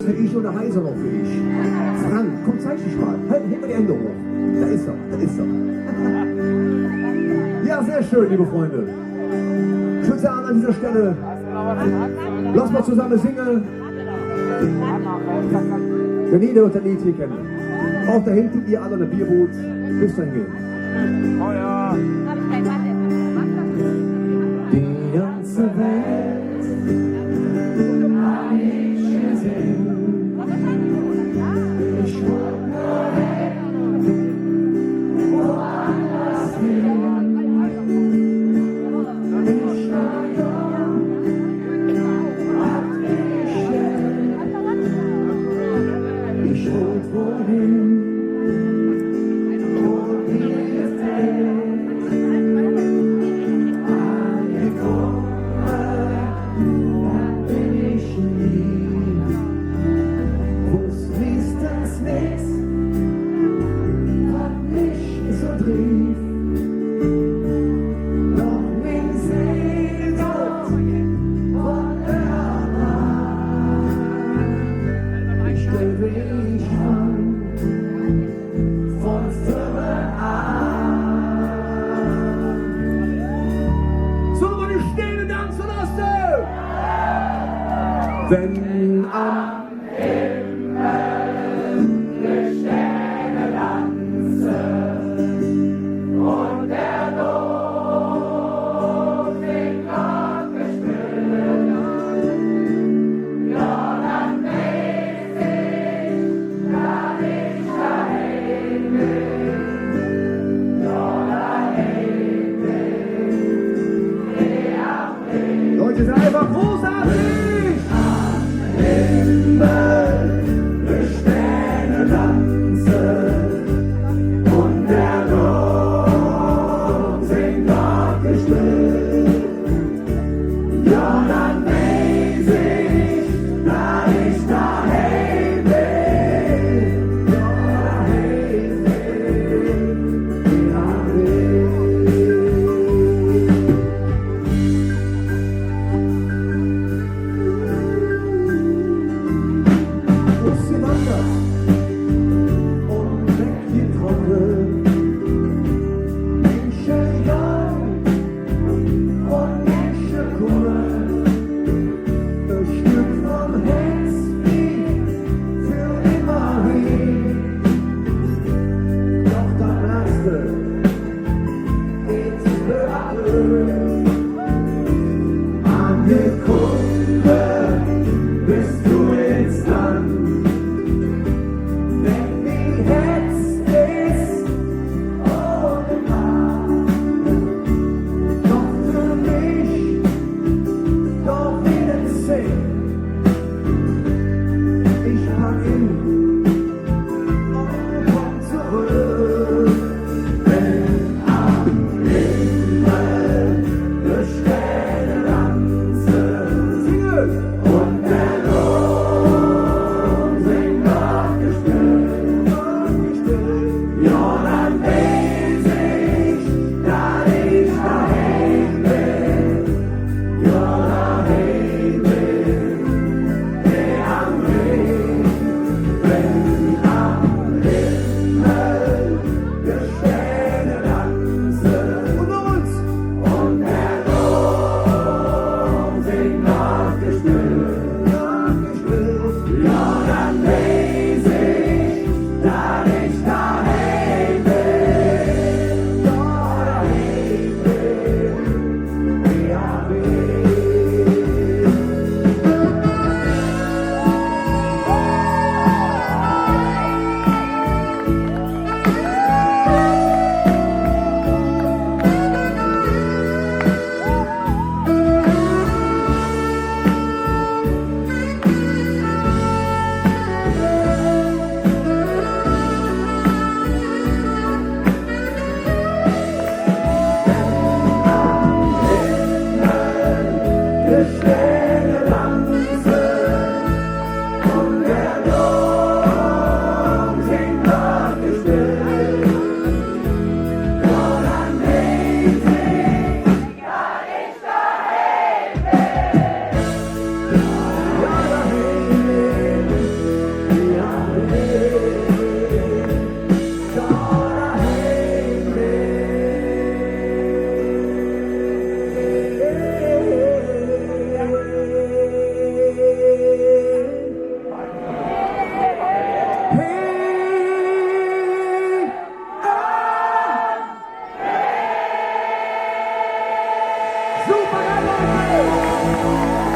für ich oder heiser noch für ich? Frank, komm, zeig dich mal. Heb mal die Hände hoch. Da ist er, da ist er. Ja, sehr schön, liebe Freunde. Ich würde sagen, an dieser Stelle, lass mal zusammen singen. Wenn jeder das Lied hier kennt. Auch da hinten, ihr alle eine Bierboot. Bis dann gehen. Oh ja. Die ganze Welt hab ich gesehen. Ich wollte nur weg, woanders hin. Ich war jung, hab gestellt. Ich wollte wohin, wo mir gefällt. Angekommen, da bin ich nie. Wusste wenigstens nichts, was mich so trieb. Doch min Sehnsucht von ich lebe ich an, von Firmen an. So, meine Sterne tanzen lassen! Wenn am Leute, seid einfach großartig! Am Himmel der Sterne tanzen und der Dom singt Gott gespielt. Ja, dann weiß ich, dass ich daheim bin. Ja, daheim bin. Super, Leute!